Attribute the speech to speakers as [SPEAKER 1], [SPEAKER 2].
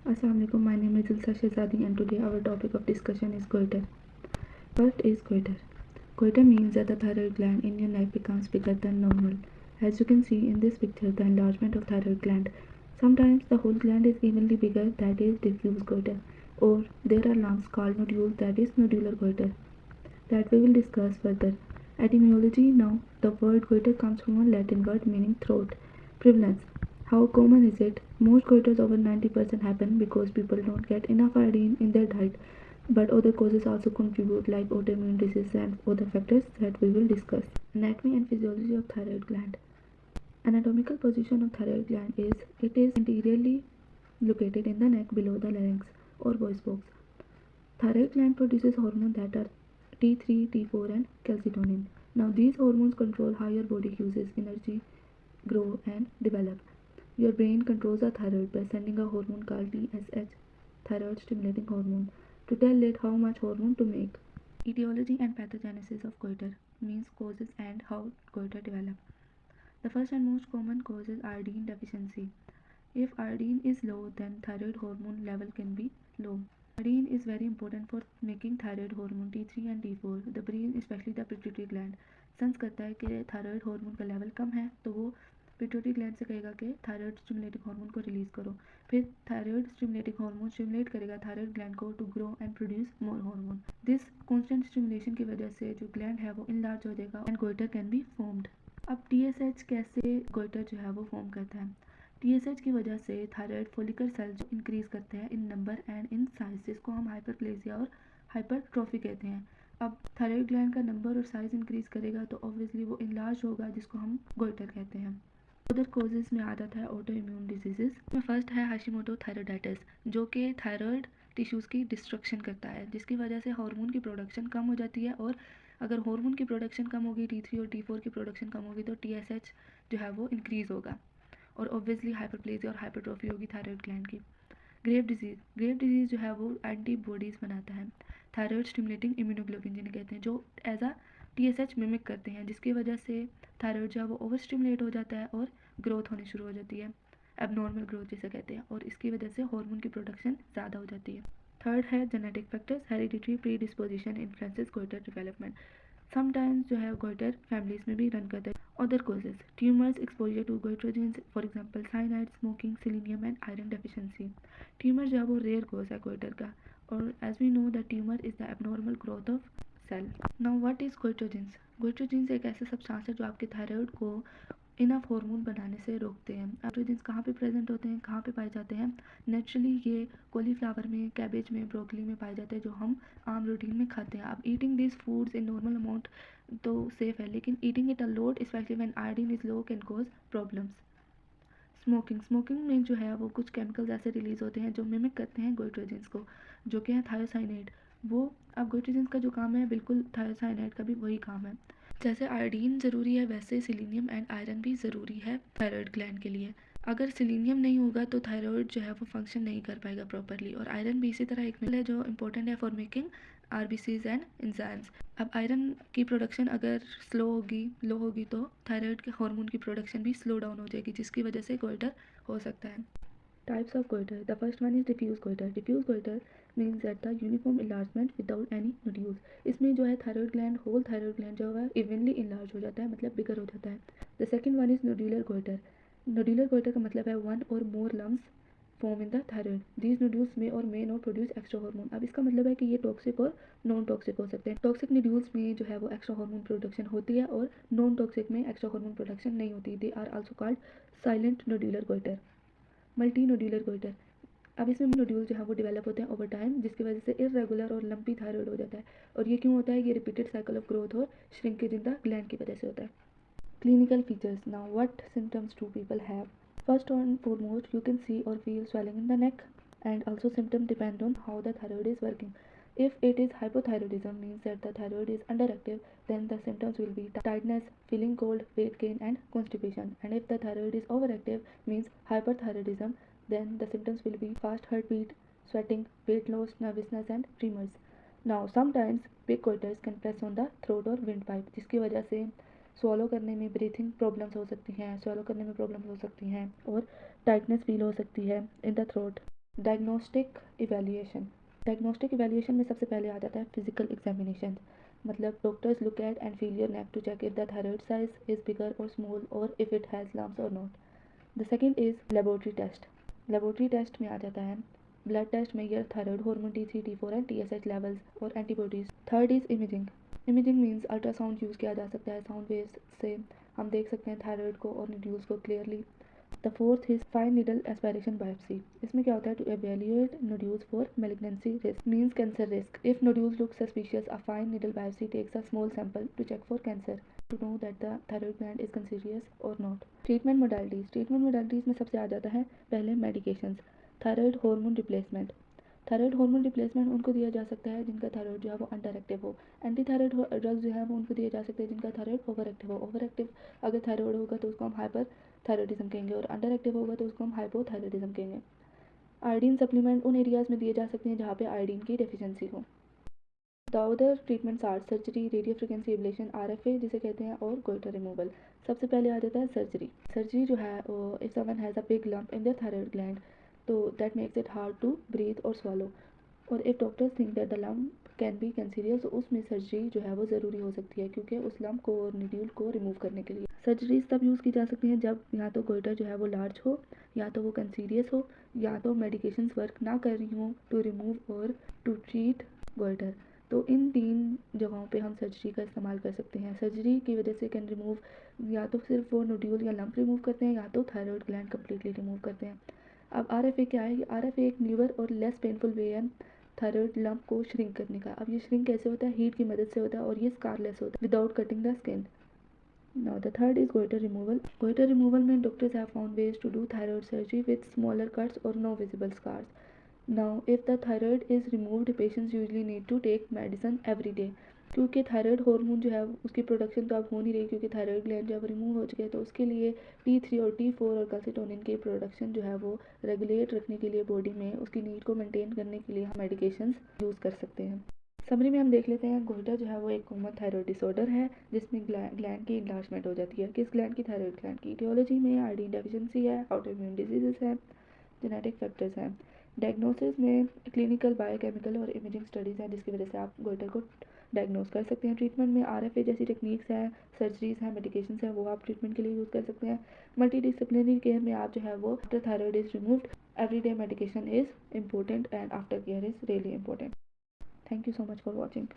[SPEAKER 1] Assalamualaikum, my name is Ilsa Shehzadi and today our topic of discussion is goiter. What is goiter? Goiter means that the thyroid gland in your neck becomes bigger than normal. As you can see in this picture, the enlargement of thyroid gland. Sometimes the whole gland is evenly bigger, that is diffuse goiter, or there are lumps called nodules, that is nodular goiter, that we will discuss further. Etymology. Now, the word goiter comes from a Latin word meaning throat. Prevalence. How common is it? Most goiters, over 90%, happen because people don't get enough iodine in their diet, but other causes also contribute, like autoimmune diseases and other factors that we will discuss. Anatomy and physiology of thyroid gland. Anatomical position of thyroid gland is it is anteriorly located in the neck below the larynx or voice box. Thyroid gland produces hormones that are T3, T4 and calcitonin. Now these hormones control how your body uses energy, grow and develop. Your brain controls the thyroid by sending a hormone called TSH, thyroid stimulating hormone, to tell it how much hormone to make. Etiology and pathogenesis of goiter means causes and how goiter develop. The first and most common cause is iodine deficiency. If iodine is low, then thyroid hormone level can be low. Iodine is very important for making thyroid hormone T3 and T4. The brain, especially the pituitary gland, sense करता है कि thyroid hormone का level कम है, तो वो pituitary gland से कहेगा कि थायराइड स्टिमुलेटिंग हार्मोन को रिलीज करो. फिर थायराइड स्टिमुलेटिंग हार्मोन स्टिमुलेट करेगा थायराइड ग्लैंड को to grow and produce more hormone. This constant stimulation की वजह से जो ग्लैंड है वो इनलार्ज हो जाएगा and goitre can be formed. अब TSH कैसे गोइटर जो है वो फॉर्म करता है? TSH की वजह से थायराइड फोलिकल सेल्स जो इंक्रीज करते हैं इन नंबर एंड इन साइज, जिसको हम हाइपरप्लेजिया और हाइपरट्रॉफी कहते हैं. अब थायराइड ग्लैंड का नंबर और साइज इंक्रीज करेगा तो ऑब्वियसली वो इनलार्ज होगा, जिसको हम गोइटर कहते हैं. अदर कोजेज में आ जाता है ऑटो इम्यून डिजीजेस में. फर्स्ट है हाशिमोटो थायराइडाइटिस, जो कि थायराइड टिश्यूज़ की डिस्ट्रक्शन करता है, जिसकी वजह से हार्मोन की प्रोडक्शन कम हो जाती है. और अगर हार्मोन की प्रोडक्शन कम होगी, T3 और T4 की प्रोडक्शन कम होगी, तो TSH जो है वो इंक्रीज होगा और ऑब्वियसली हाइपरप्लेजिया और हाइपरट्रॉफी होगी थायराइड ग्लैंड की. ग्रेव डिजीज़ जो है वो एंटीबॉडीज़ बनाता है, थायराइड स्टिमुलेटिंग इम्यूनोग्लोबिन जिन्हें कहते हैं, जो एज अ TSH मिमिक करते हैं, जिसकी वजह से थायराइड जो है वो ओवर स्टिमुलेट हो जाता है और ग्रोथ होनी शुरू हो जाती है, एबनॉर्मल ग्रोथ जिसे कहते हैं, और इसकी वजह से हार्मोन की प्रोडक्शन ज़्यादा हो जाती है. थर्ड है genetic factors. Hereditary predisposition influences goitre development. Sometimes जो है गोइटर फैमिलीज में भी रन करता है. Other causes tumours, exposure to goitrogens, for example cyanide, smoking, selenium and iron deficiency. Tumour जो है वो रेयर कॉज है गोइटर का, और as we know the tumour is the abnormal growth of cell. Now what is goitrogens? Goitrogens एक ऐसा substance है जो आपके थायराइड को इनफ हार्मोन बनाने से रोकते हैं. एस्ट्रोजेंस कहाँ पे प्रेजेंट होते हैं, कहाँ पे पाए जाते हैं? नेचुरली ये कॉलीफ्लावर में, कैबेज में, ब्रोकली में पाए जाते हैं, जो हम आम रूटीन में खाते हैं. अब eating this foods in normal amount तो सेफ है, लेकिन eating it a lot specially when iodine is low can cause problems. Smoking में जो है वो कुछ केमिकल्स ऐसे रिलीज होते हैं जो मिमिक करते हैं गोइट्रोजेंस को, जो कि है थायोसाइनेट. वो अब गोइट्रोजेंस का जो काम है बिल्कुल थायोसाइनेट का भी वही काम है. जैसे आयोडीन ज़रूरी है, वैसे सिलीनियम एंड आयरन भी ज़रूरी है थायराइड ग्लैंड के लिए. अगर सिलीनियम नहीं होगा तो थायराइड जो है वो फंक्शन नहीं कर पाएगा प्रॉपरली. और आयरन भी इसी तरह एक मिनरल है जो इंपॉर्टेंट है for making RBCs and enzymes. अब आयरन की प्रोडक्शन अगर लो होगी तो थायराइड के हार्मोन की प्रोडक्शन भी स्लो डाउन हो जाएगी, जिसकी वजह से गोइटर हो सकता है. Types of goiter. The first one is diffuse goiter. Diffuse goiter means that the uniform enlargement without any nodules. इसमें जो है thyroid gland, whole thyroid gland जो है इवनली इनलार्ज हो जाता है, मतलब बिगर हो जाता है. The second one is nodular goiter. Nodular goiter का मतलब है वन और more lumps form in the thyroid. These nodules में और may not produce extra hormone. अब इसका मतलब है कि ये टॉक्सिक और नॉन टॉक्सिक हो सकते हैं. टॉक्सिक नोड्यूल्स में जो है वो एक्स्ट्रा हार्मोन प्रोडक्शन होती है और नॉन टॉक्सिक में एक्स्ट्रा हार्मोन प्रोडक्शन नहीं होती. They are also called silent nodular goitre. Multi nodular goitre. अब इसमें नोड्यूल जो है वो डेवलप होते हैं ओवर टाइम, जिसकी वजह से इरेगुलर और लंपी थायराइड हो जाता है. और ये क्यों होता है? ये रिपीटेड साइकिल ऑफ ग्रोथ और श्रिंकेज इन द ग्लैंड की वजह से होता है. Clinical features. Now what symptoms do people have? First and foremost, you can see or feel swelling in the neck, and also symptoms depend on how the thyroid is working. If it is hypothyroidism, means that the thyroid is underactive, then the symptoms will be tiredness, feeling cold, weight gain and constipation. And if the thyroid is overactive, means hyperthyroidism, then the symptoms will be fast heartbeat, sweating, weight loss, nervousness and tremors. Now sometimes big goiters can press on the throat or windpipe, जिसकी वजह से swallow करने में breathing problems हो सकती हैं, swallow करने में प्रॉब्लम्स हो सकती हैं और टाइटनेस फील हो सकती है in the throat. Diagnostic evaluation. Diagnostic evaluation में सबसे पहले आ जाता है फिजिकल एग्जामिनेशन, मतलब doctors look at and feel your neck to check if the thyroid size is bigger और स्मॉल और इफ इट हैज़ लम्प्स और not. The second is laboratory test. Laboratory test में आ जाता है ब्लड टेस्ट में your thyroid hormone T3 T4 and TSH levels और antibodies. Third is imaging. Imaging means ultrasound use किया जा सकता है, साउंड वेव्स से हम देख सकते हैं थायराइड को और नोड्यूल्स को clearly. The fourth is fine needle aspiration biopsy. इसमें क्या होता है, to evaluate nodules for malignancy risk means cancer risk. If nodules look suspicious a fine needle biopsy takes a small sample to check for cancer to know that the thyroid gland is cancerous और not. Treatment modalities. Treatment modalities में सबसे आ जाता है पहले medications. Thyroid hormone replacement. Thyroid hormone replacement उनको दिया जा सकता है जिनका थायराइड जो है वो अंडर एक्टिव हो। एंटी थायराइड ड्रग्स जो है वो उनको दिए जा सकते हैं जिनका थायराइड ओवर एक्टिव हो। ओवर एक्टिव अगर थायराइड होगा तो उसको हम हाइपर थायराइडिज्म कहेंगे और अंडर एक्टिव होगा तो उसको हम हाइपोथायराइडिज्म कहेंगे। आयोडीन सप्लीमेंट उन एरियाज में दिए जा सकते हैं जहाँ पे आयोडीन की डेफिशिएंसी हो। The other treatments are surgery, radio frequency ablation, RFA जिसे कहते हैं, और गोइटर रिमूवल। सबसे पहले आ जाता है सर्जरी। सर्जरी जो है if someone has a big lump in their thyroid gland तो that makes it hard to breathe और swallow, और if doctors think that the lump can be cancerous तो उसमें सर्जरी जो है वो ज़रूरी हो सकती है क्योंकि उस लम्प को और नोड्यूल को रिमूव करने के लिए। सर्जरीज तब यूज़ की जा सकती हैं जब या तो गोइटर जो है वो लार्ज हो, या तो वो कैंसीरियस हो, या तो मेडिकेशंस वर्क ना कर रही हों टू रिमूव और टू ट्रीट गोइटर। तो इन तीन जगहों पे हम सर्जरी का इस्तेमाल कर सकते हैं। सर्जरी की वजह से कैन रिमूव, या तो सिर्फ वो नोड्यूल या लंप रिमूव करते हैं या तो थायराइड ग्लैंड कम्प्लीटली रिमूव करते हैं। अब RFA क्या है? RFA एक न्यूअर और लेस पेनफुल वे है थायराइड लंप को श्रिंक करने का। अब ये श्रिंक कैसे होता है? हीट की मदद से होता है और ये स्कारलेस होता है without cutting the skin. Now the third is goiter removal. Goiter removal में doctors have found ways to do thyroid surgery with smaller cuts or no visible scars. Now if the thyroid is removed, patients usually need to take medicine every day. क्योंकि thyroid hormone जो है उसकी production तो अब हो नहीं रही क्योंकि थायराइड ग्लैंड जब रिमूव हो चुके हैं, तो उसके लिए T3 और T4 और कैल्सिटोनिन की प्रोडक्शन जो है वो रेगुलेट रखने के लिए बॉडी में उसकी नीड को मेंटेन करने के लिए हम मेडिकेशंस यूज़ कर सकते हैं। समरी में हम देख लेते हैं, गोइटर जो है वो एक कॉमन थायराइड डिसऑर्डर है जिसमें ग्लैंड की इन्लार्जमेंट हो जाती है। किस ग्लैंड की? थायराइड ग्लैंड की। ईटियोलॉजी में आयोडीन डेफिशिएंसी है, ऑटोइम्यून डिजीजेस हैं, जेनेटिक फैक्टर्स हैं। डायग्नोसिस में क्लिनिकल, बायोकेमिकल और इमेजिंग स्टडीज़ हैं जिसकी वजह से आप गोइटर को डायग्नोस कर सकते हैं। ट्रीटमेंट में RFA जैसी टेक्निक्स हैं, सर्जरीज हैं, मेडिकेशंस हैं, वो आप ट्रीटमेंट के लिए यूज़ कर सकते हैं। मल्टी डिसिप्लिनरी केयर में आप जो है वो after thyroid is removed everyday medication is important and after care is really important. Thank you so much for watching.